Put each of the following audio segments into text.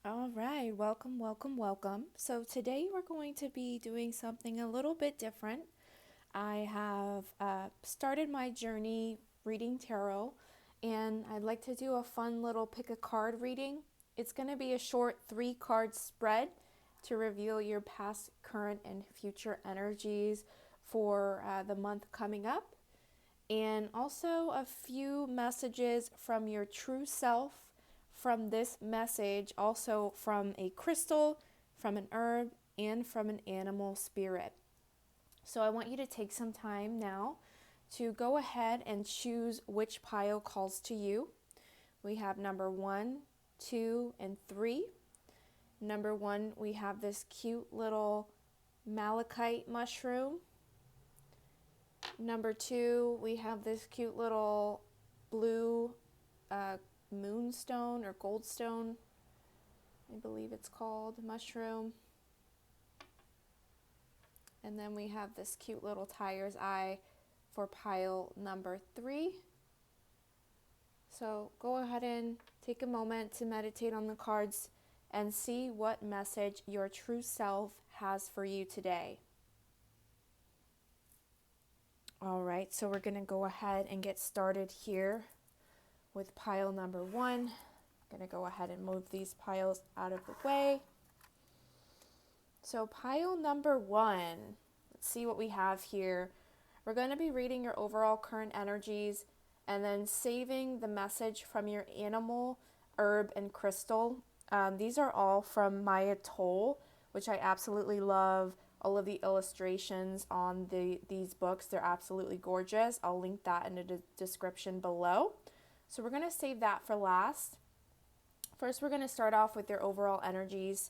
All right, welcome, welcome, welcome. So, today we're going to be doing something a little bit different. I have started my journey reading tarot, and I'd like to do a fun little pick a card reading. It's going to be a short 3 card spread to reveal your past, current, and future energies for the month coming up, and also a few messages from your true self from this message, also from a crystal, from an herb, and from an animal spirit. So I want you to take some time now to go ahead and choose which pile calls to you. We have number 1, 2, and 3. Number 1, we have this cute little malachite mushroom. Number 2, we have this cute little blue uh, moonstone or goldstone, I believe it's called, mushroom. And then we have this cute little tiger's eye for pile number 3. So go ahead and take a moment to meditate on the cards and see what message your true self has for you today. All right, so we're going to go ahead and get started here with pile number 1. I'm going to go ahead and move these piles out of the way. So pile number 1, let's see what we have here. We're going to be reading your overall current energies and then saving the message from your animal, herb, and crystal. These are all from Maya Toll, which I absolutely love. All of the illustrations on these books, they're absolutely gorgeous. I'll link that in the description below. So we're going to save that for last. First, we're going to start off with your overall energies.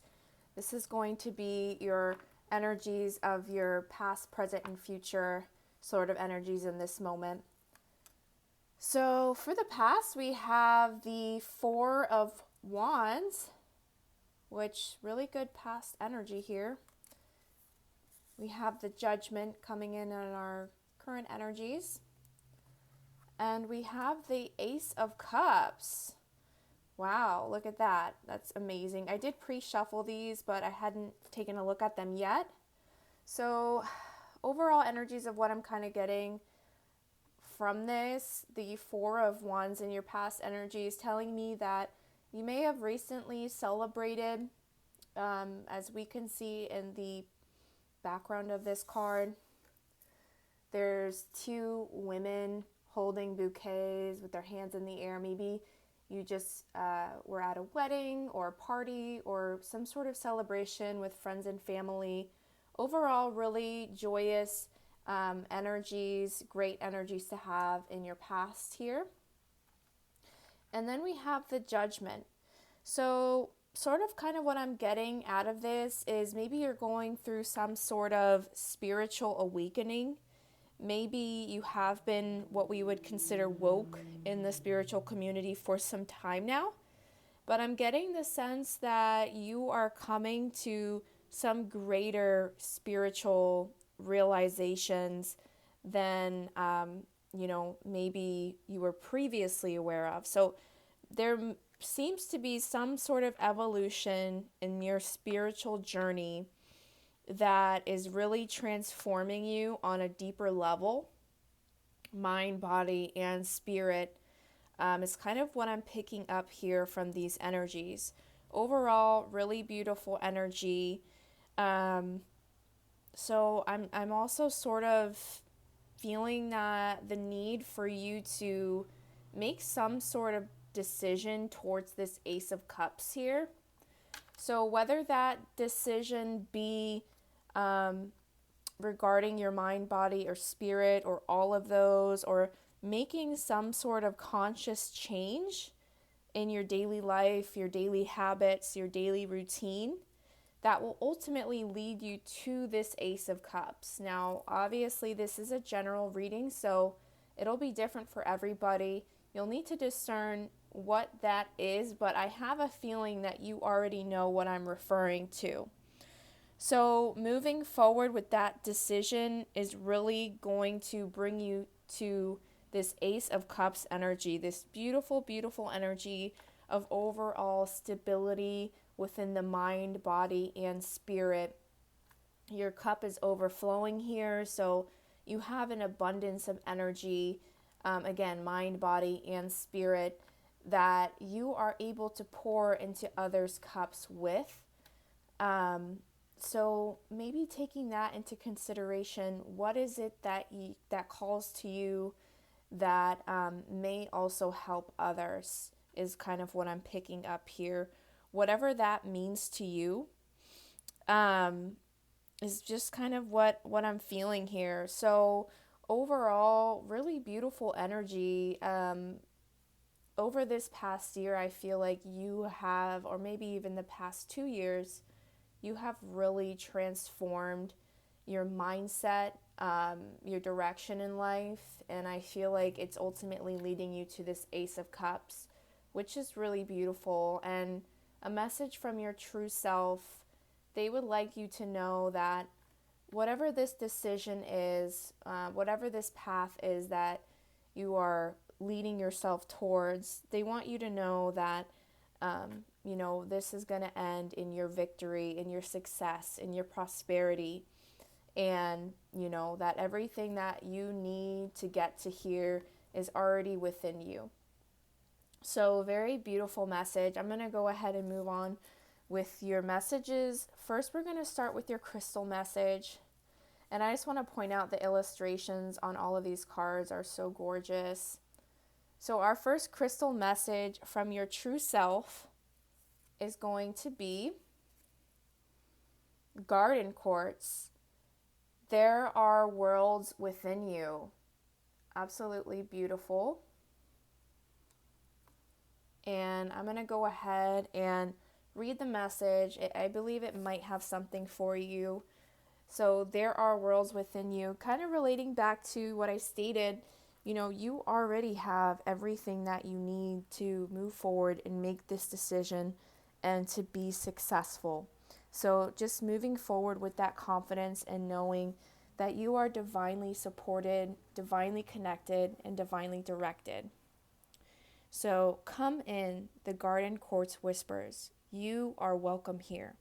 This is going to be your energies of your past, present, and future sort of energies in this moment. So for the past, we have the 4 of Wands, which really good past energy here. We have the Judgment coming in on our current energies. And we have the Ace of Cups. Wow, look at that. That's amazing. I did pre-shuffle these, but I hadn't taken a look at them yet. So overall energies of what I'm kind of getting from this, the 4 of Wands in your past energy is telling me that you may have recently celebrated, as we can see in the background of this card. There's 2 women holding bouquets with their hands in the air. Maybe you just were at a wedding or a party or some sort of celebration with friends and family. Overall, really joyous energies, great energies to have in your past here. And then we have the Judgment. So sort of kind of what I'm getting out of this is maybe you're going through some sort of spiritual awakening. Maybe you have been what we would consider woke in the spiritual community for some time now. But I'm getting the sense that you are coming to some greater spiritual realizations than, maybe you were previously aware of. So there seems to be some sort of evolution in your spiritual journey that is really transforming you on a deeper level, mind, body, and spirit. Is kind of what I'm picking up here from these energies. Overall, really beautiful energy. So I'm also sort of feeling that the need for you to make some sort of decision towards this Ace of Cups here. So whether that decision be regarding your mind, body, or spirit, or all of those, or making some sort of conscious change in your daily life, your daily habits, your daily routine, that will ultimately lead you to this Ace of Cups. Now, obviously, this is a general reading, so it'll be different for everybody. You'll need to discern what that is, but I have a feeling that you already know what I'm referring to. So moving forward with that decision is really going to bring you to this Ace of Cups energy, this beautiful, beautiful energy of overall stability within the mind, body, and spirit. Your cup is overflowing here, so you have an abundance of energy, again, mind, body, and spirit, that you are able to pour into others' cups with. So maybe taking that into consideration, what is it that calls to you that may also help others, is kind of what I'm picking up here. Whatever that means to you, is just kind of what I'm feeling here. So overall, really beautiful energy. Over this past year, I feel like you have, or maybe even the past 2 years, you have really transformed your mindset, your direction in life, and I feel like it's ultimately leading you to this Ace of Cups, which is really beautiful, and a message from your true self. They would like you to know that whatever this decision is, whatever this path is that you are leading yourself towards, they want you to know that this is going to end in your victory, in your success, in your prosperity, and that everything that you need to get to here is already within you. So very beautiful message. I'm going to go ahead and move on with your messages. First, we're going to start with your crystal message. And I just want to point out the illustrations on all of these cards are so gorgeous. So our first crystal message from your true self is going to be garden quartz. There are worlds within you. Absolutely beautiful. And I'm going to go ahead and read the message. I believe it might have something for you. So there are worlds within you, kind of relating back to what I stated. You already have everything that you need to move forward and make this decision and to be successful. So just moving forward with that confidence and knowing that you are divinely supported, divinely connected, and divinely directed. So come in, the garden quartz whispers. You are welcome here.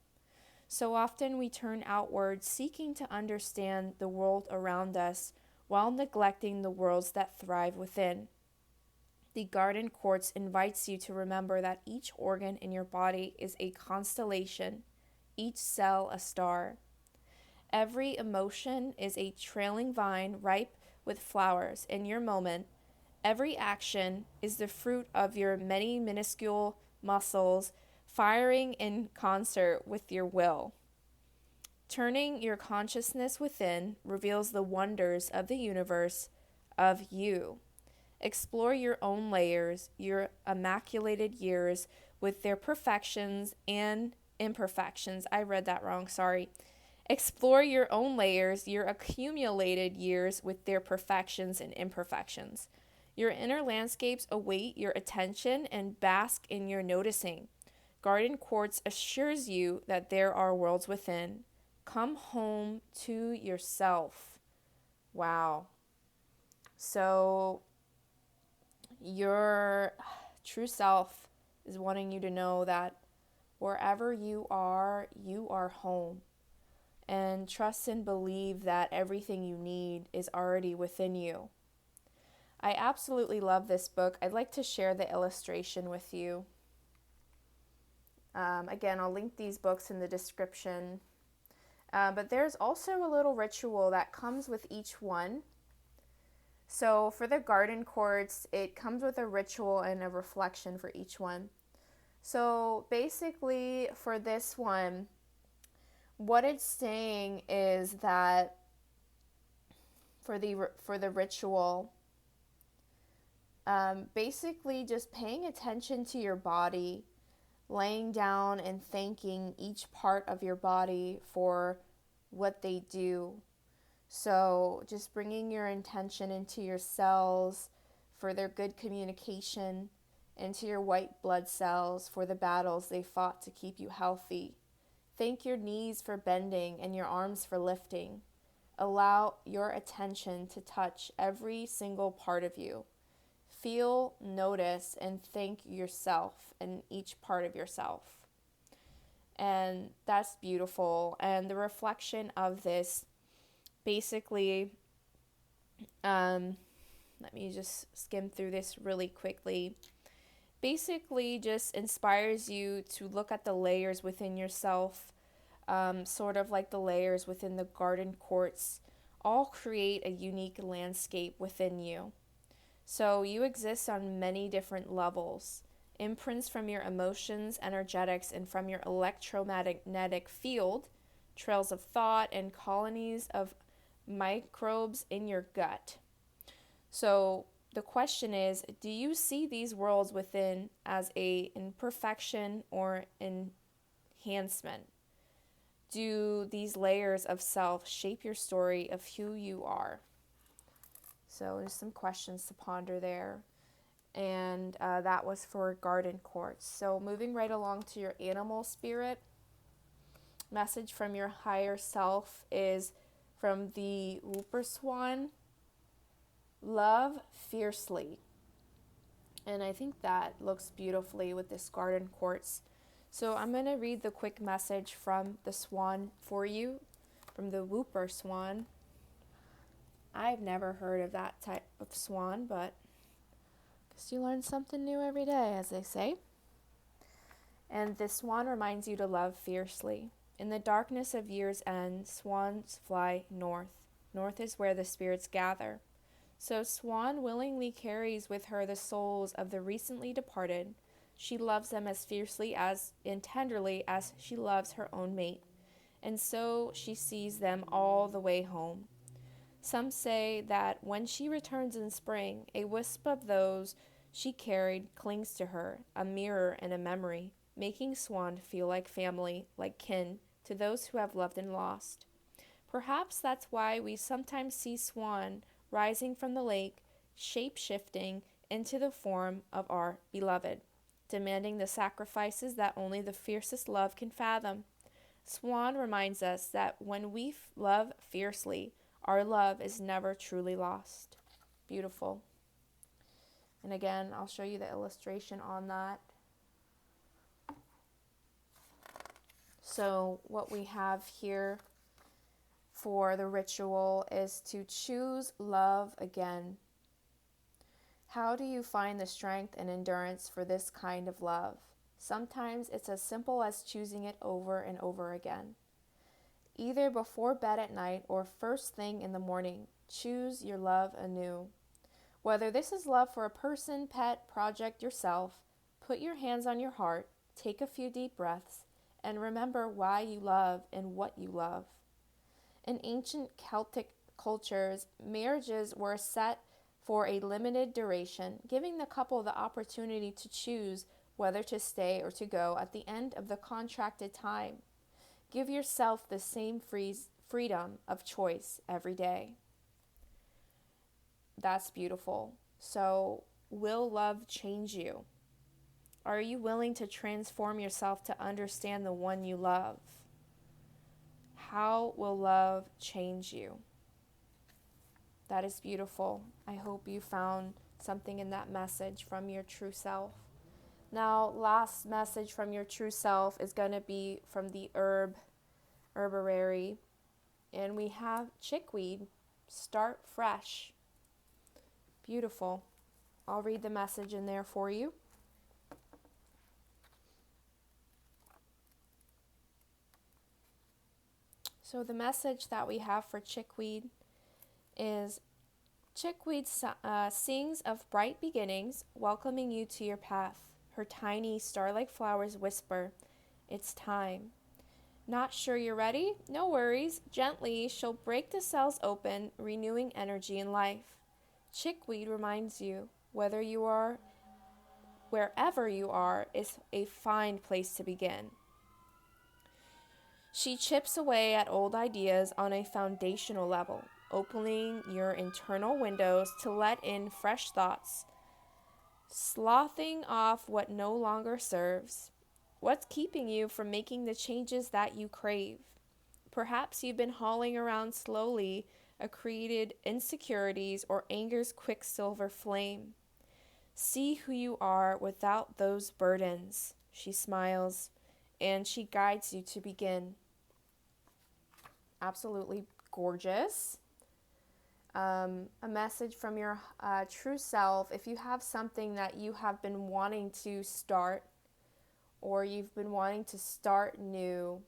So often we turn outward seeking to understand the world around us while neglecting the worlds that thrive within. The garden quartz invites you to remember that each organ in your body is a constellation, each cell a star. Every emotion is a trailing vine ripe with flowers in your moment. Every action is the fruit of your many minuscule muscles firing in concert with your will. Turning your consciousness within reveals the wonders of the universe, of you. Explore your own layers, your immaculated years with their perfections and imperfections. I read that wrong, sorry. Explore your own layers, your accumulated years with their perfections and imperfections. Your inner landscapes await your attention and bask in your noticing. Garden quartz assures you that there are worlds within. Come home to yourself. Wow. So your true self is wanting you to know that wherever you are home. And trust and believe that everything you need is already within you. I absolutely love this book. I'd like to share the illustration with you. Again, I'll link these books in the description. But there's also a little ritual that comes with each one. So for the garden quartz, it comes with a ritual and a reflection for each one. So basically for this one, what it's saying is that for the ritual, basically just paying attention to your body, laying down and thanking each part of your body for what they do. So just bringing your intention into your cells for their good communication, into your white blood cells for the battles they fought to keep you healthy. Thank your knees for bending and your arms for lifting. Allow your attention to touch every single part of you. feel, notice, and thank yourself and each part of yourself. And that's beautiful. And the reflection of this basically, let me just skim through this really quickly. Basically, just inspires you to look at the layers within yourself, sort of like the layers within the garden courts, all create a unique landscape within you. So you exist on many different levels. Imprints from your emotions, energetics, and from your electromagnetic field, trails of thought, and colonies of microbes in your gut. So the question is, do you see these worlds within as a imperfection or enhancement? Do these layers of self shape your story of who you are? So there's some questions to ponder there. And that was for garden courts. So moving right along to your animal spirit, message from your higher self is from the whooper swan, love fiercely. And I think that looks beautifully with this garden quartz. So I'm going to read the quick message from the swan for you, from the whooper swan. I've never heard of that type of swan, but I guess you learn something new every day, as they say. And this swan reminds you to love fiercely. In the darkness of year's end, swans fly north. North is where the spirits gather. So Swan willingly carries with her the souls of the recently departed. She loves them as fiercely as and tenderly as she loves her own mate. And so she sees them all the way home. Some say that when she returns in spring, a wisp of those she carried clings to her, a mirror and a memory, making Swan feel like family, like kin, to those who have loved and lost. Perhaps that's why we sometimes see Swan rising from the lake, shape-shifting into the form of our beloved, demanding the sacrifices that only the fiercest love can fathom. Swan reminds us that when we love fiercely, our love is never truly lost. Beautiful. And again, I'll show you the illustration on that. So what we have here for the ritual is to choose love again. How do you find the strength and endurance for this kind of love? Sometimes it's as simple as choosing it over and over again. Either before bed at night or first thing in the morning, choose your love anew. Whether this is love for a person, pet, project, yourself, put your hands on your heart, take a few deep breaths, and remember why you love and what you love. In ancient Celtic cultures, marriages were set for a limited duration, giving the couple the opportunity to choose whether to stay or to go at the end of the contracted time. Give yourself the same freedom of choice every day. That's beautiful. So, will love change you? Are you willing to transform yourself to understand the one you love? How will love change you? That is beautiful. I hope you found something in that message from your true self. Now, last message from your true self is going to be from the herbarary. And we have chickweed, start fresh. Beautiful. I'll read the message in there for you. So the message that we have for chickweed is chickweed sings of bright beginnings, welcoming you to your path. Her tiny star-like flowers whisper, "It's time." Not sure you're ready? No worries. Gently, she'll break the cells open, renewing energy and life. Chickweed reminds you, wherever you are, is a fine place to begin. She chips away at old ideas on a foundational level, opening your internal windows to let in fresh thoughts, sloughing off what no longer serves. What's keeping you from making the changes that you crave? Perhaps you've been hauling around slowly accreted insecurities or anger's quicksilver flame. See who you are without those burdens. She smiles, and she guides you to begin. Absolutely gorgeous. A message from your true self. If you have something that you have been wanting to start, or you've been wanting to start new,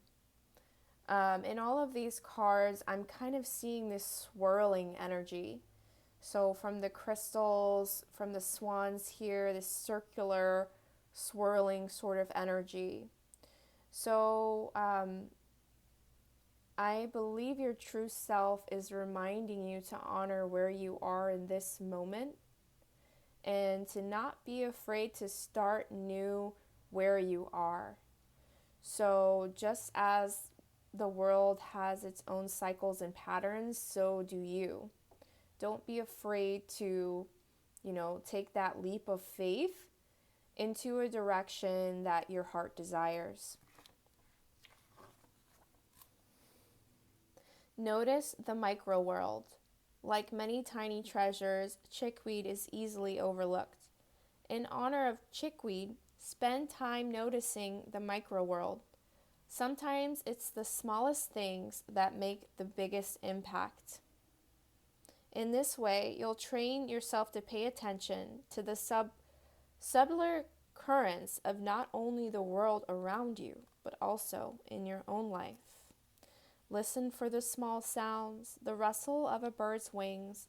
in all of these cards, I'm kind of seeing this swirling energy. So from the crystals, from the swans here, this circular, swirling sort of energy. So I believe your true self is reminding you to honor where you are in this moment and to not be afraid to start new where you are. So just as the world has its own cycles and patterns, so do you. Don't be afraid to, take that leap of faith into a direction that your heart desires. Notice the micro world. Like many tiny treasures, chickweed is easily overlooked. In honor of chickweed, spend time noticing the micro world. Sometimes it's the smallest things that make the biggest impact. In this way, you'll train yourself to pay attention to the subtler currents of not only the world around you, but also in your own life. Listen for the small sounds, the rustle of a bird's wings,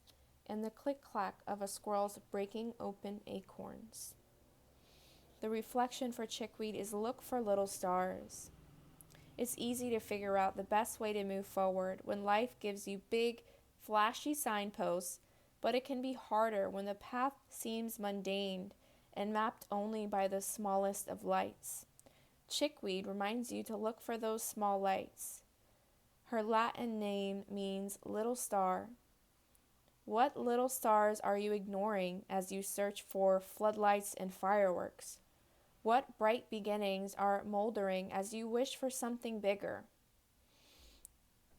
and the click-clack of a squirrel's breaking open acorns. The reflection for chickweed is look for little stars. It's easy to figure out the best way to move forward when life gives you big, flashy signposts, but it can be harder when the path seems mundane and mapped only by the smallest of lights. Chickweed reminds you to look for those small lights. Her Latin name means little star. What little stars are you ignoring as you search for floodlights and fireworks? What bright beginnings are moldering as you wish for something bigger?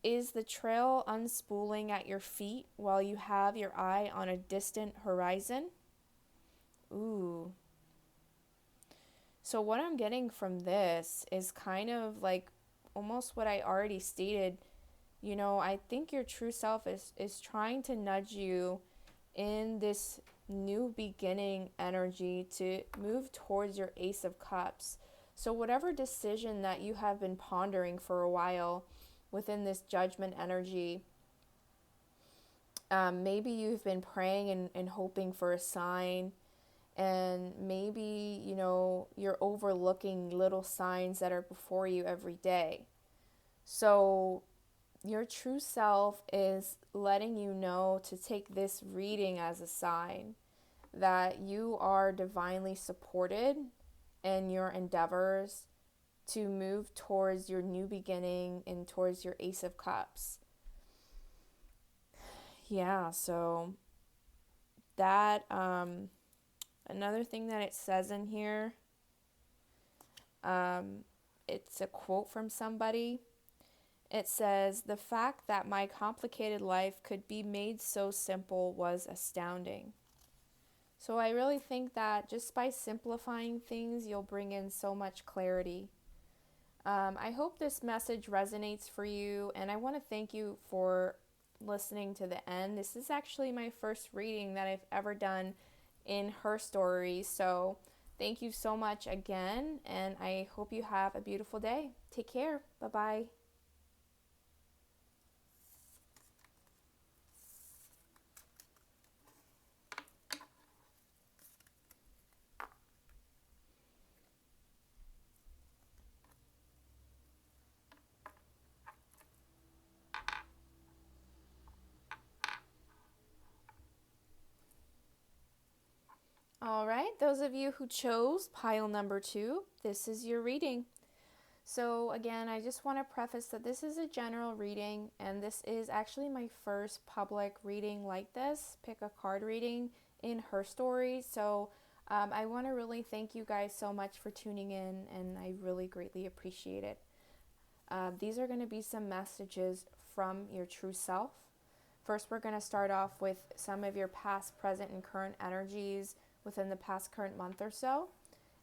Is the trail unspooling at your feet while you have your eye on a distant horizon? Ooh. So what I'm getting from this is kind of like almost what I already stated. I think your true self is trying to nudge you in this new beginning energy to move towards your Ace of Cups. So whatever decision that you have been pondering for a while within this judgment energy, maybe you've been praying and hoping for a sign, and maybe you're overlooking little signs that are before you every day. So your true self is letting you know to take this reading as a sign that you are divinely supported in your endeavors to move towards your new beginning and towards your Ace of Cups. Yeah, so that, another thing that it says in here, it's a quote from somebody. It says, "The fact that my complicated life could be made so simple was astounding." So I really think that just by simplifying things, you'll bring in so much clarity. I hope this message resonates for you, and I want to thank you for listening to the end. This is actually my first reading that I've ever done in her story, so thank you so much again, and I hope you have a beautiful day. Take care. Bye-bye. All right, those of you who chose pile number 2, this is your reading. So again, I just want to preface that this is a general reading, and this is actually my first public reading like this, pick a card reading in her story. So I want to really thank you guys so much for tuning in, and I really greatly appreciate it. These are going to be some messages from your true self. First, we're going to start off with some of your past, present, and current energies within the past current month or so.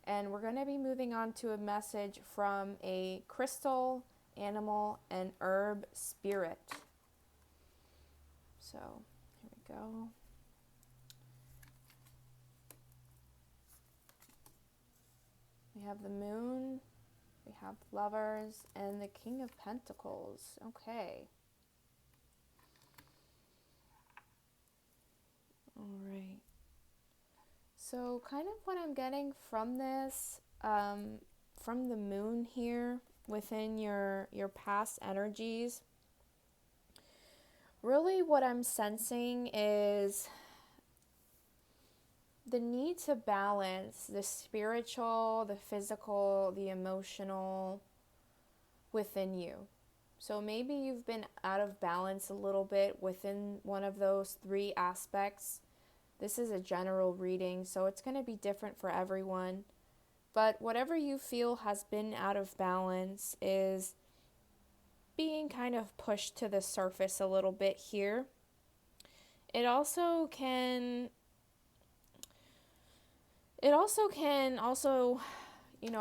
And we're going to be moving on to a message from a crystal, animal, and herb spirit. So here we go. We have the moon, we have lovers, and the King of Pentacles. Okay. All right. So kind of what I'm getting from this, from the moon here within your past energies, really what I'm sensing is the need to balance the spiritual, the physical, the emotional within you. So maybe you've been out of balance a little bit within one of those three aspects. This is a general reading, so it's going to be different for everyone. But whatever you feel has been out of balance is being kind of pushed to the surface a little bit here. It also can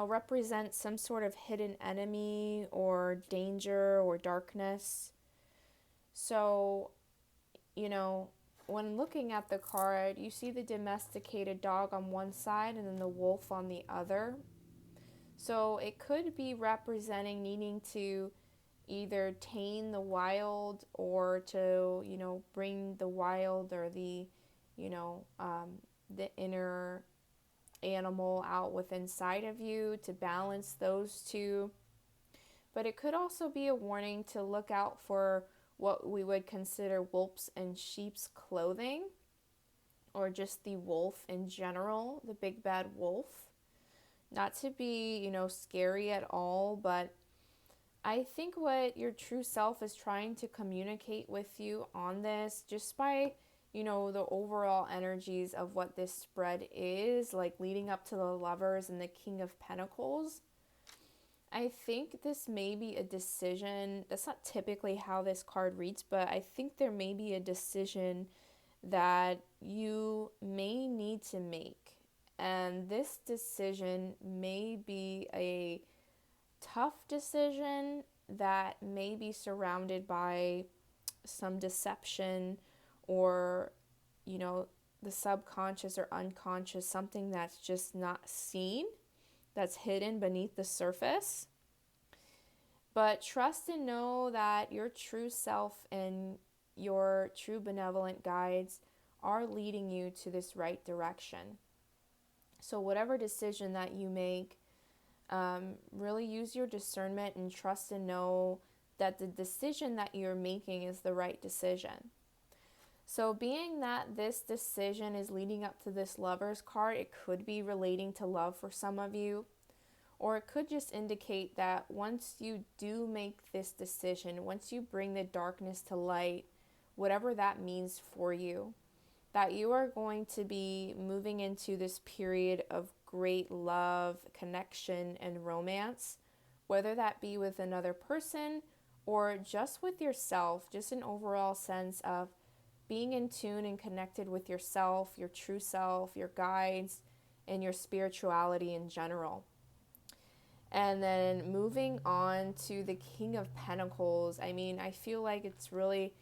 represent some sort of hidden enemy or danger or darkness. So, when looking at the card, you see the domesticated dog on one side and then the wolf on the other. So it could be representing needing to either tame the wild or to, bring the wild or the inner animal out within inside of you to balance those two. But it could also be a warning to look out for what we would consider wolves and sheep's clothing, or just the wolf in general, the big bad wolf. Not to be, scary at all, but I think what your true self is trying to communicate with you on this, just by, the overall energies of what this spread is, like leading up to the Lovers and the King of Pentacles, I think this may be a decision. That's not typically how this card reads, but I think there may be a decision that you may need to make. And this decision may be a tough decision that may be surrounded by some deception or, the subconscious or unconscious, something that's just not seen, that's hidden beneath the surface. But trust and know that your true self and your true benevolent guides are leading you to this right direction. So whatever decision that you make, really use your discernment and trust and know that the decision that you're making is the right decision. So being that this decision is leading up to this Lovers card, it could be relating to love for some of you, or it could just indicate that once you do make this decision, once you bring the darkness to light, whatever that means for you, that you are going to be moving into this period of great love, connection, and romance, whether that be with another person or just with yourself, just an overall sense of being in tune and connected with yourself, your true self, your guides, and your spirituality in general. And then moving on to the King of Pentacles, I feel like it's really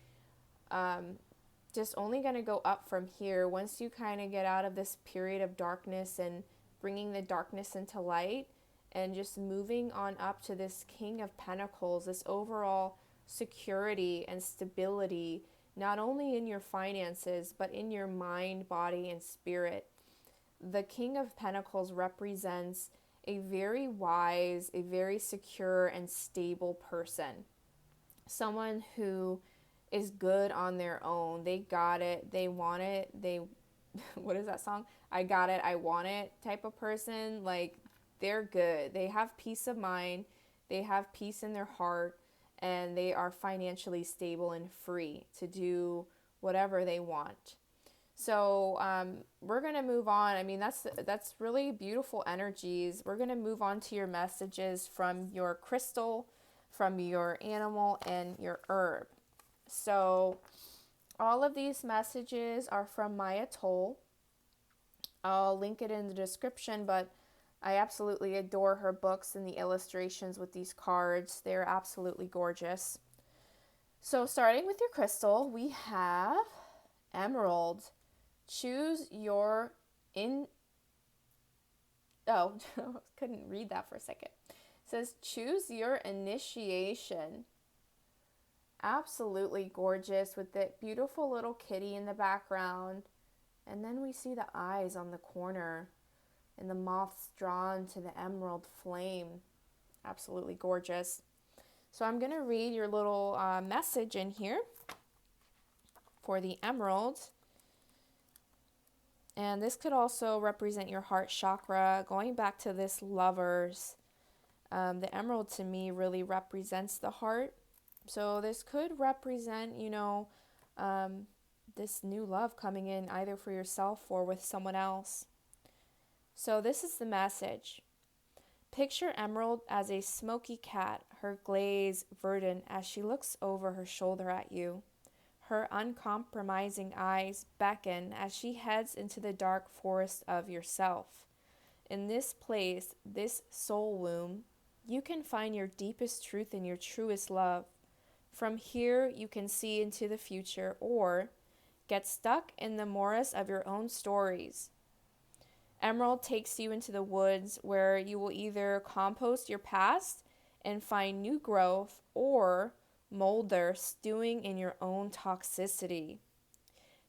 just only going to go up from here once you kind of get out of this period of darkness and bringing the darkness into light, and just moving on up to this King of Pentacles, this overall security and stability, not only in your finances, but in your mind, body, and spirit. The King of Pentacles represents a very wise, a very secure and stable person. Someone who is good on their own. They got it. They want it. What is that song? I got it. I want it type of person. Like, they're good. They have peace of mind. They have peace in their heart. And they are financially stable and free to do whatever they want. So we're going to move on. That's really beautiful energies. We're going to move on to your messages from your crystal, from your animal, and your herb. So all of these messages are from my atoll. I'll link it in the description, but I absolutely adore her books and the illustrations with these cards. They're absolutely gorgeous. So starting with your crystal, we have emerald. Choose your in oh, couldn't read that for a second. It says choose your initiation. Absolutely gorgeous with the beautiful little kitty in the background. And then we see the eyes on the corner and the moths drawn to the emerald flame. Absolutely gorgeous. So I'm going to read your little message in here for the emerald. And this could also represent your heart chakra. Going back to this lovers, the emerald to me really represents the heart. So this could represent, this new love coming in either for yourself or with someone else. So this is the message. Picture Emerald as a smoky cat, her glaze verdant as she looks over her shoulder at you. Her uncompromising eyes beckon as she heads into the dark forest of yourself. In this place, this soul womb, you can find your deepest truth and your truest love. From here, you can see into the future or get stuck in the morass of your own stories. Emerald takes you into the woods where you will either compost your past and find new growth or molder stewing in your own toxicity.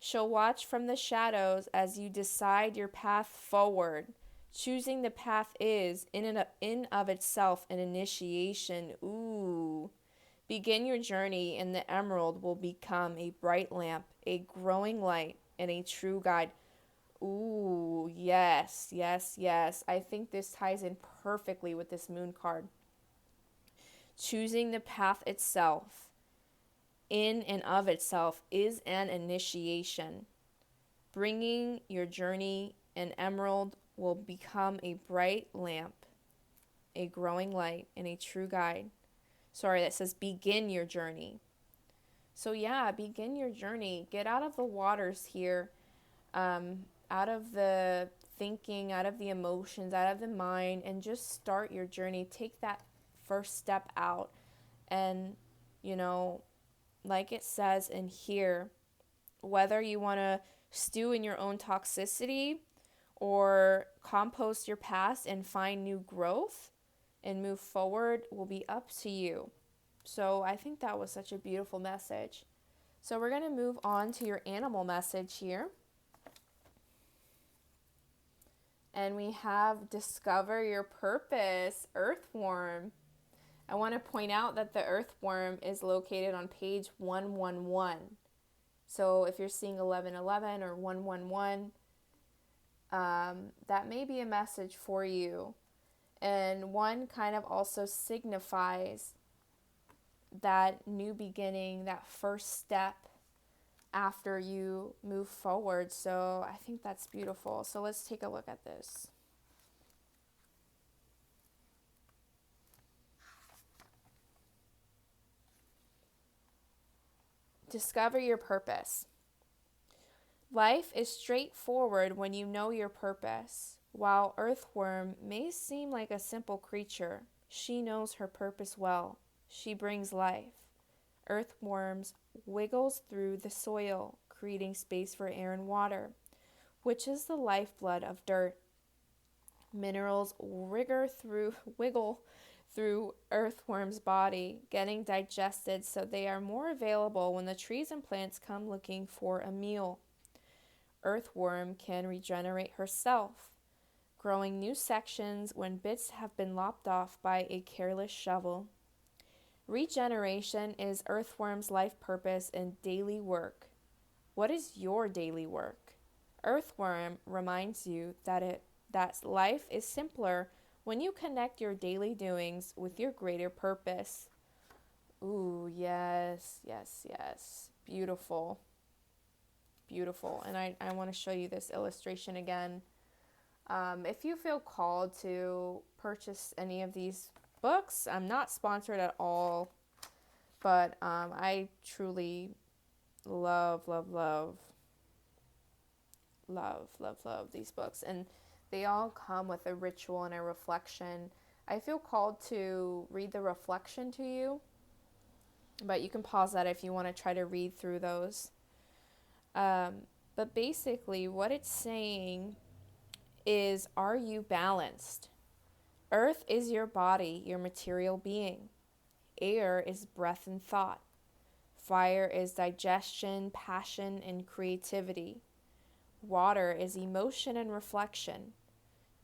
She'll watch from the shadows as you decide your path forward. Choosing the path is, in and of itself, an initiation. Ooh. Begin your journey, and the emerald will become a bright lamp, a growing light, and a true guide. Ooh, yes, yes, yes. I think this ties in perfectly with this moon card. Choosing the path itself, in and of itself, is an initiation. Bringing your journey, an emerald will become a bright lamp, a growing light, and a true guide. Sorry, that says begin your journey. So yeah, begin your journey. Get out of the waters here. Out of the thinking, out of the emotions, out of the mind, and just start your journey. Take that first step out. And, like it says in here, whether you want to stew in your own toxicity or compost your past and find new growth and move forward will be up to you. So I think that was such a beautiful message. So we're going to move on to your animal message here. And we have discover your purpose, earthworm. I want to point out that the earthworm is located on page 111. So if you're seeing 1111 or 111, that may be a message for you. And one kind of also signifies that new beginning, that first step after you move forward. So I think that's beautiful. So let's take a look at this. Discover your purpose. Life is straightforward when you know your purpose. While earthworm may seem like a simple creature, she knows her purpose well. She brings life. Earthworms wiggles through the soil, creating space for air and water, which is the lifeblood of dirt. Minerals wiggle through earthworm's body, getting digested so they are more available when the trees and plants come looking for a meal. Earthworm can regenerate herself, growing new sections when bits have been lopped off by a careless shovel. Regeneration is earthworm's life purpose and daily work. What is your daily work? Earthworm reminds you that life is simpler when you connect your daily doings with your greater purpose. Ooh, yes, yes, yes. Beautiful. Beautiful. And I want to show you this illustration again. If you feel called to purchase any of these books, I'm not sponsored at all, but I truly love love, love, love these books. And they all come with a ritual and a reflection. I feel called to read the reflection to you, but you can pause that if you want to try to read through those. But basically, what it's saying is, are you balanced? Earth is your body, your material being. Air is breath and thought. Fire is digestion, passion, and creativity. Water is emotion and reflection.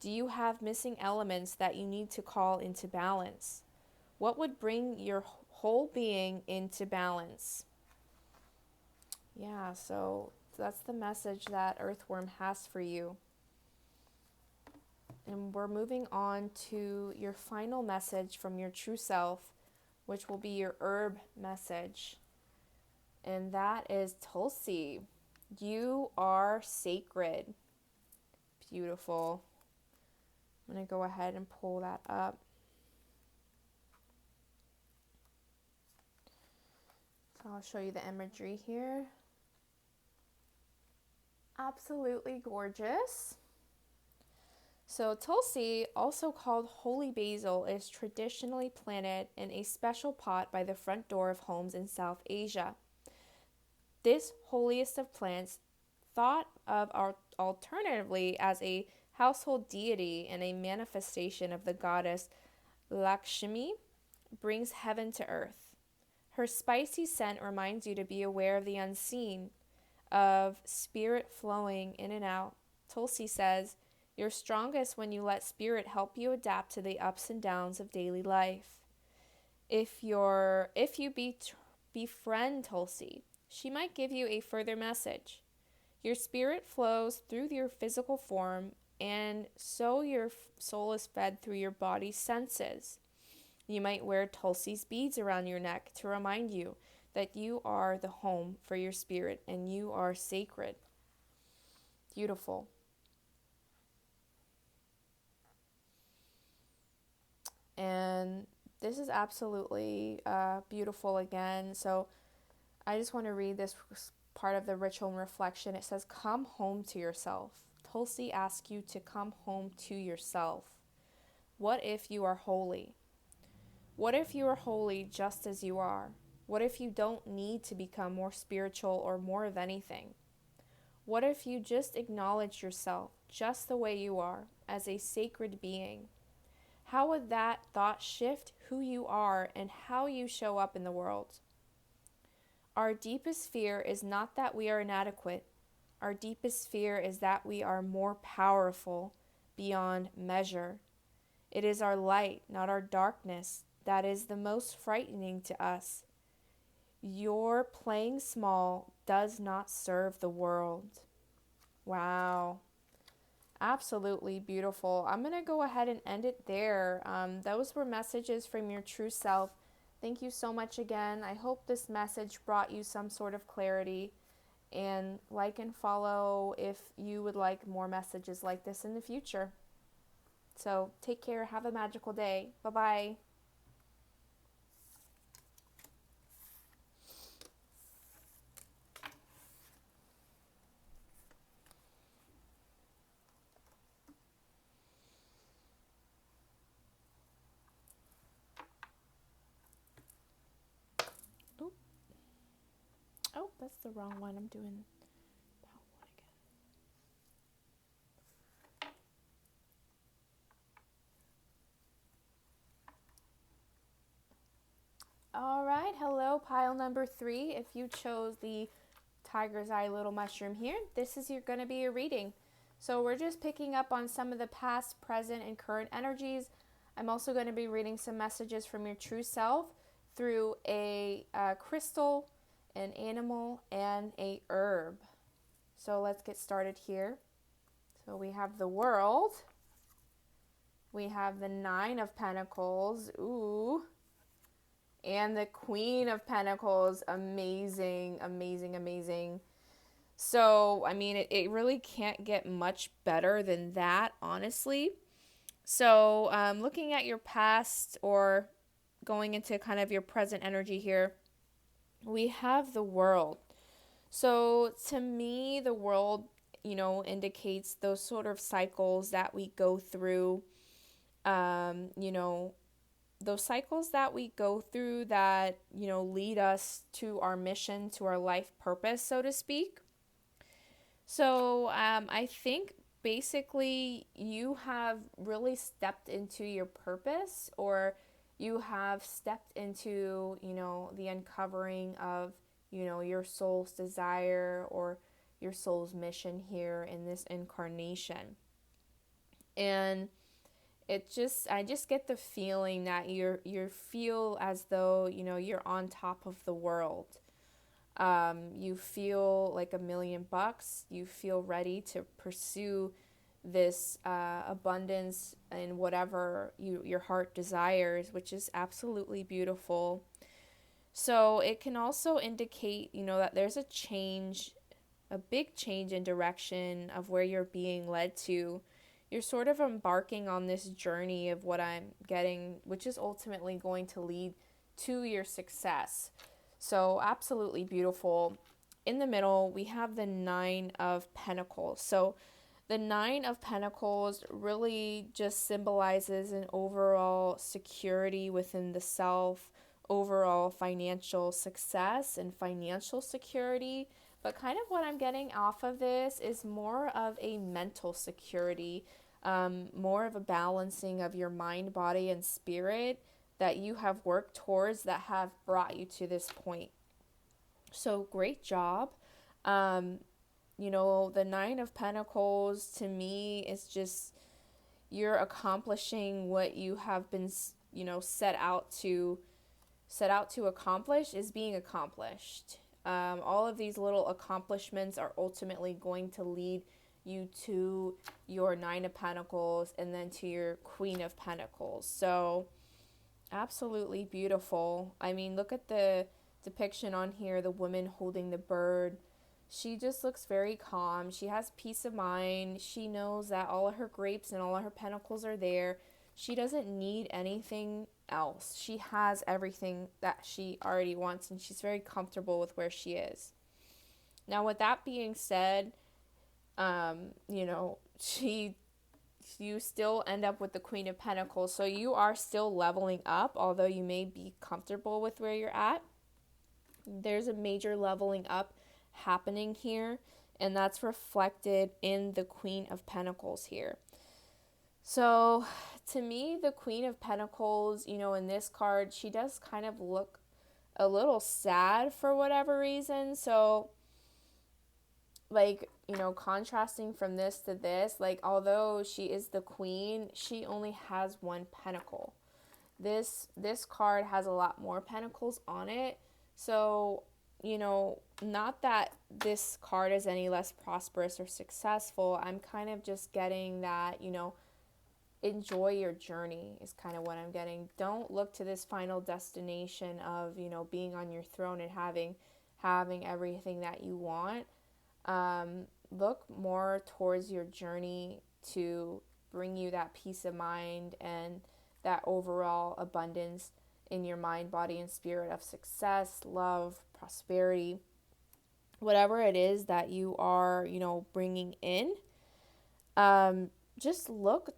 Do you have missing elements that you need to call into balance? What would bring your whole being into balance? Yeah, so that's the message that Earthworm has for you. And we're moving on to your final message from your true self, which will be your herb message. And that is Tulsi. You are sacred. Beautiful. I'm going to go ahead and pull that up. So I'll show you the imagery here. Absolutely gorgeous. So Tulsi, also called holy basil, is traditionally planted in a special pot by the front door of homes in South Asia. This holiest of plants, thought of alternatively as a household deity and a manifestation of the goddess Lakshmi, brings heaven to earth. Her spicy scent reminds you to be aware of the unseen, of spirit flowing in and out. Tulsi says, you're strongest when you let spirit help you adapt to the ups and downs of daily life. If you befriend Tulsi, she might give you a further message. Your spirit flows through your physical form, and so your soul is fed through your body's senses. You might wear Tulsi's beads around your neck to remind you that you are the home for your spirit and you are sacred. Beautiful. And this is absolutely beautiful again. So I just want to read this part of the ritual and reflection. It says, come home to yourself. Tulsi asks you to come home to yourself. What if you are holy? What if you are holy just as you are? What if you don't need to become more spiritual or more of anything? What if you just acknowledge yourself just the way you are, as a sacred being? How would that thought shift who you are and how you show up in the world? Our deepest fear is not that we are inadequate. Our deepest fear is that we are more powerful beyond measure. It is our light, not our darkness, that is the most frightening to us. Your playing small does not serve the world. Wow. Absolutely beautiful. I'm going to go ahead and end it there. Those were messages from your true self. Thank you so much again. I hope this message brought you some sort of clarity. And like and follow if you would like more messages like this in the future. So take care. Have a magical day. Bye-bye. Oh, that's the wrong one. I'm doing that one again. All right. Hello, pile number 3. If you chose the tiger's eye little mushroom here, this is going to be your reading. So we're just picking up on some of the past, present, and current energies. I'm also going to be reading some messages from your true self through a crystal, an animal, and a herb. So let's get started here. So we have the World. We have the 9 of Pentacles. Ooh. And the Queen of Pentacles. Amazing, amazing, amazing. So, I mean, it really can't get much better than that, honestly. So, looking at your past or going into kind of your present energy here, we have the World. So, to me, the World, indicates those sort of cycles that we go through, you know, those cycles that we go through that, lead us to our mission, to our life purpose, so to speak. So I think basically you have really stepped into your purpose, or you have stepped into, the uncovering of, your soul's desire or your soul's mission here in this incarnation. And I just get the feeling that you feel as though, you're on top of the world. You feel like $1,000,000. You feel ready to pursue this abundance in whatever your heart desires, which is absolutely beautiful. So it can also indicate, that there's a big change in direction of where you're being led to. You're sort of embarking on this journey of what I'm getting, which is ultimately going to lead to your success. So absolutely beautiful. In the middle, we have the 9 of Pentacles. So the 9 of Pentacles really just symbolizes an overall security within the self, overall financial success and financial security. But kind of what I'm getting off of this is more of a mental security, more of a balancing of your mind, body, and spirit that you have worked towards that have brought you to this point. So great job. The 9 of Pentacles to me is just you're accomplishing what you have been, set out to accomplish is being accomplished. All of these little accomplishments are ultimately going to lead you to your 9 of Pentacles and then to your Queen of Pentacles. So absolutely beautiful. I mean, look at the depiction on here, the woman holding the bird. She just looks very calm. She has peace of mind. She knows that all of her grapes and all of her pentacles are there. She doesn't need anything else. She has everything that she already wants, and she's very comfortable with where she is. Now, with that being said, you still end up with the Queen of Pentacles. So you are still leveling up, although you may be comfortable with where you're at. There's a major leveling up happening here, and that's reflected in the Queen of Pentacles here. So to me, the Queen of Pentacles, in this card, she does kind of look a little sad for whatever reason. So contrasting from this to this, although she is the queen, she only has 1 pentacle. This card has a lot more pentacles on it. So, not that this card is any less prosperous or successful. I'm kind of just getting that, enjoy your journey is kind of what I'm getting. Don't look to this final destination of, being on your throne and having everything that you want. Look more towards your journey to bring you that peace of mind and that overall abundance in your mind, body, and spirit of success, love, prosperity, whatever it is that you are, bringing in. Just look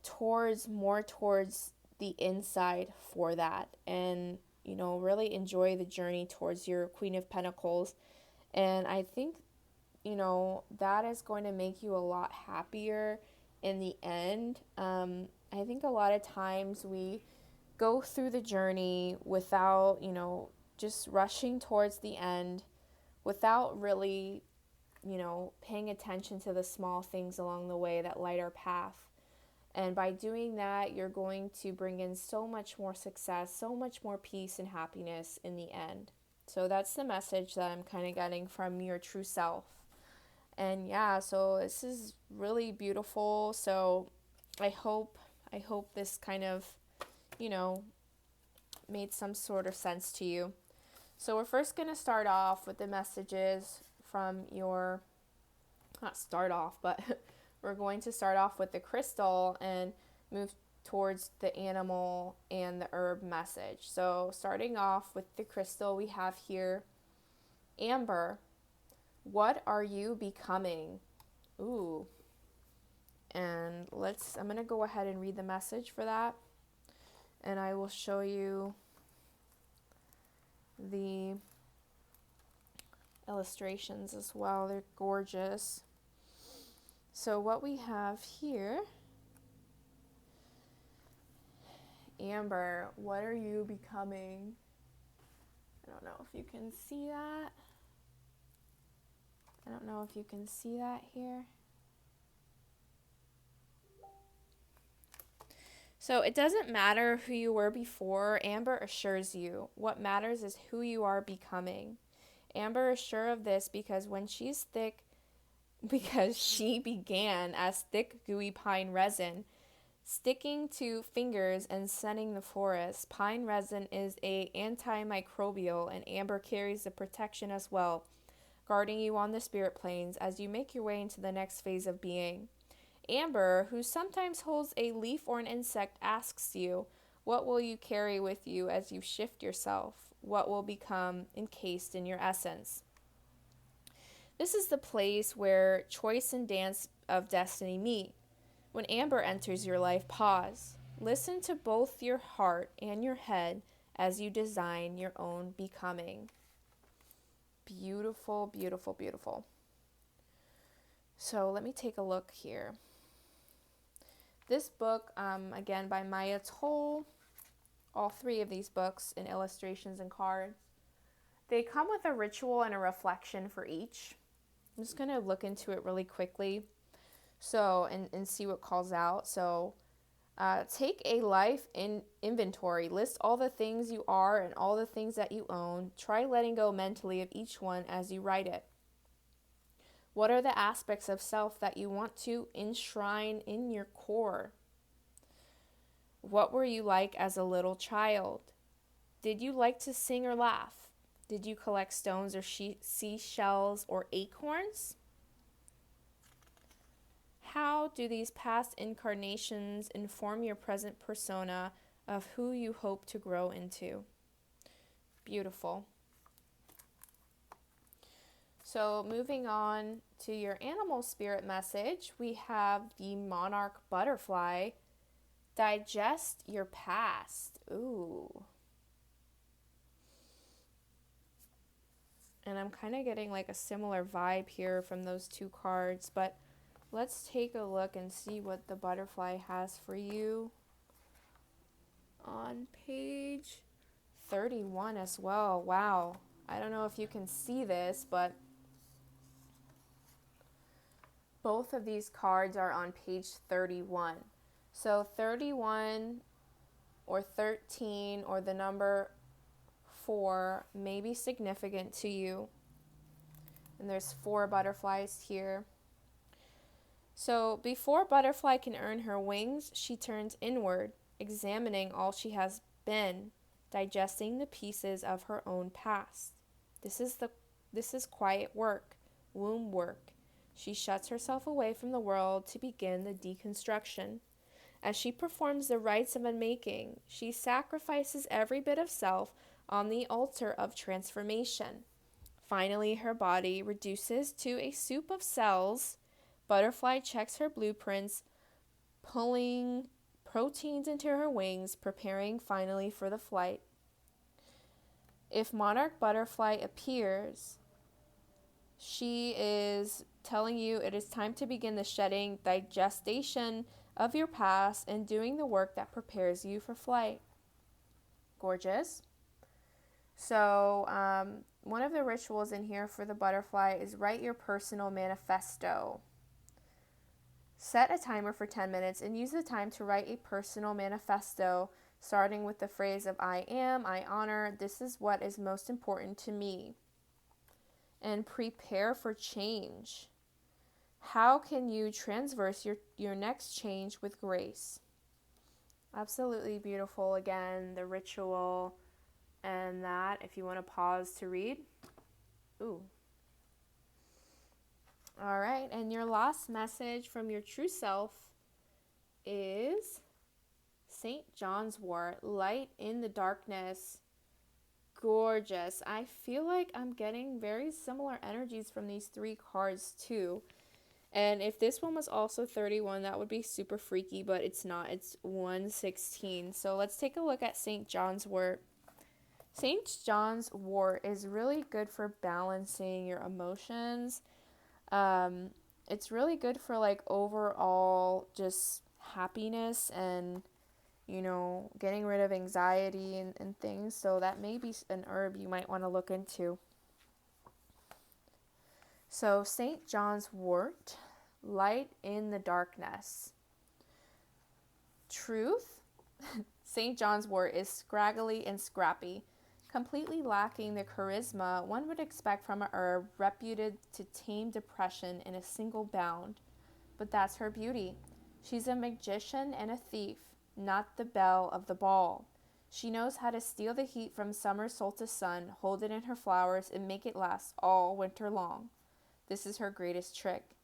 more towards the inside for that, and, really enjoy the journey towards your Queen of Pentacles. And I think that is going to make you a lot happier in the end. I think a lot of times we go through the journey without, just rushing towards the end, without really, paying attention to the small things along the way that light our path. And by doing that, you're going to bring in so much more success, so much more peace and happiness in the end. So that's the message that I'm kind of getting from your true self. And yeah, so this is really beautiful. So I hope this kind of, made some sort of sense to you. So we're first going to start off with the messages from your, not start off, but we're going to start off with the crystal and move towards the animal and the herb message. So starting off with the crystal, we have here Amber. What are you becoming? Ooh. And I'm going to go ahead and read the message for that. And I will show you the illustrations as well. They're gorgeous. So what we have here, Amber, what are you becoming? I don't know if you can see that. I don't know if you can see that here. So it doesn't matter who you were before, Amber assures you. What matters is who you are becoming. Amber is sure of this because she began as thick, gooey pine resin, sticking to fingers and scenting the forest. Pine resin is antimicrobial, and amber carries the protection as well, guarding you on the spirit planes as you make your way into the next phase of being. Amber, who sometimes holds a leaf or an insect, asks you, what will you carry with you as you shift yourself? What will become encased in your essence? This is the place where choice and dance of destiny meet. When Amber enters your life, pause. Listen to both your heart and your head as you design your own becoming. Beautiful, beautiful, beautiful. So let me take a look here. This book, again, by Maya Toll, all three of these books in illustrations and cards, they come with a ritual and a reflection for each. I'm just going to look into it really quickly and see what calls out. So take a life inventory. List all the things you are and all the things that you own. Try letting go mentally of each one as you write it. What are the aspects of self that you want to enshrine in your core? What were you like as a little child? Did you like to sing or laugh? Did you collect stones or seashells or acorns? How do these past incarnations inform your present persona of who you hope to grow into? Beautiful. So moving on to your animal spirit message, we have the monarch butterfly. Digest your past. Ooh. And I'm kind of getting like a similar vibe here from those two cards, but let's take a look and see what the butterfly has for you on page 31 as well. Wow. I don't know if you can see this, but both of these cards are on page 31. So 31 or 13 or the number 4 may be significant to you. And there's 4 butterflies here. So before butterfly can earn her wings, she turns inward, examining all she has been, digesting the pieces of her own past. This is quiet work, womb work. She shuts herself away from the world to begin the deconstruction. As she performs the rites of unmaking, she sacrifices every bit of self on the altar of transformation. Finally, her body reduces to a soup of cells. Butterfly checks her blueprints, pulling proteins into her wings, preparing finally for the flight. If monarch butterfly appears, she is telling you it is time to begin the shedding, digestion of your past and doing the work that prepares you for flight. Gorgeous. So one of the rituals in here for the butterfly is write your personal manifesto. Set a timer for 10 minutes and use the time to write a personal manifesto, starting with the phrase of I am, I honor, this is what is most important to me. And prepare for change. How can you transverse your next change with grace? Absolutely beautiful. Again, the ritual and that, if you want to pause to read. Ooh. All right, and your last message from your true self is St. John's wort, light in the darkness. Gorgeous. I feel like I'm getting very similar energies from these 3 cards too. And if this one was also 31, that would be super freaky, but it's not. It's 116. So let's take a look at St. John's wort. St. John's wort is really good for balancing your emotions. Um, it's really good for like overall just happiness and, getting rid of anxiety and things. So that may be an herb you might want to look into. So, St. John's wort, light in the darkness. Truth? St. John's wort is scraggly and scrappy, completely lacking the charisma one would expect from a herb reputed to tame depression in a single bound. But that's her beauty. She's a magician and a thief, not the belle of the ball. She knows how to steal the heat from summer solstice sun, hold it in her flowers, and make it last all winter long. This is her greatest trick,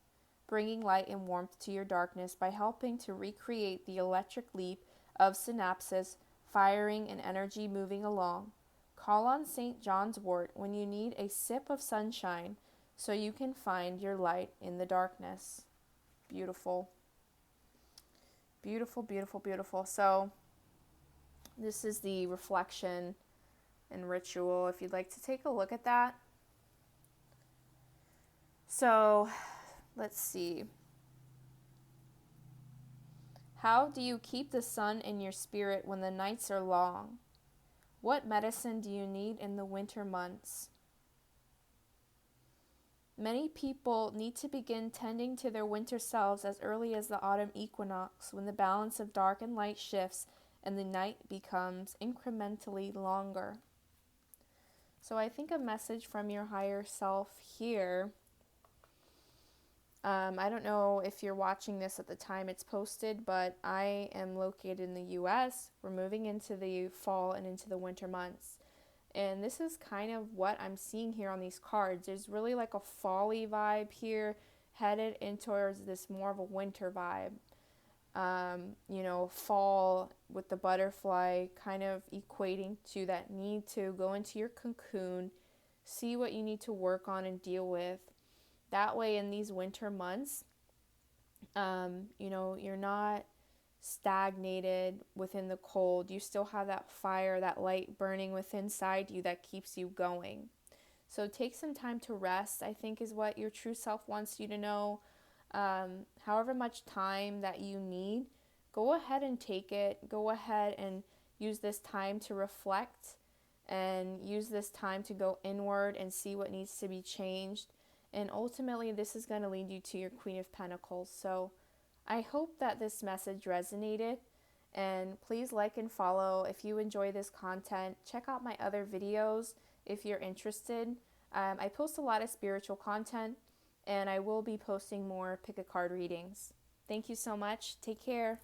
bringing light and warmth to your darkness by helping to recreate the electric leap of synapses, firing and energy moving along. Call on St. John's wort when you need a sip of sunshine so you can find your light in the darkness. Beautiful. Beautiful, beautiful, beautiful. So this is the reflection and ritual if you'd like to take a look at that. So let's see. How do you keep the sun in your spirit when the nights are long? What medicine do you need in the winter months? Many people need to begin tending to their winter selves as early as the autumn equinox, when the balance of dark and light shifts and the night becomes incrementally longer. So I think a message from your higher self here. I don't know if you're watching this at the time it's posted, but I am located in the US. We're moving into the fall and into the winter months. And this is kind of what I'm seeing here on these cards. There's really like a fall-y vibe here, headed in towards this more of a winter vibe. Fall with the butterfly kind of equating to that need to go into your cocoon, see what you need to work on and deal with. That way in these winter months, you're not stagnated within the cold. You still have that fire, that light burning within inside you that keeps you going. So take some time to rest, I think, is what your true self wants you to know. However much time that you need, go ahead and take it. Go ahead and use this time to reflect and use this time to go inward and see what needs to be changed. And ultimately, this is going to lead you to your Queen of Pentacles. So I hope that this message resonated. And please like and follow if you enjoy this content. Check out my other videos if you're interested. I post a lot of spiritual content, and I will be posting more pick a card readings. Thank you so much. Take care.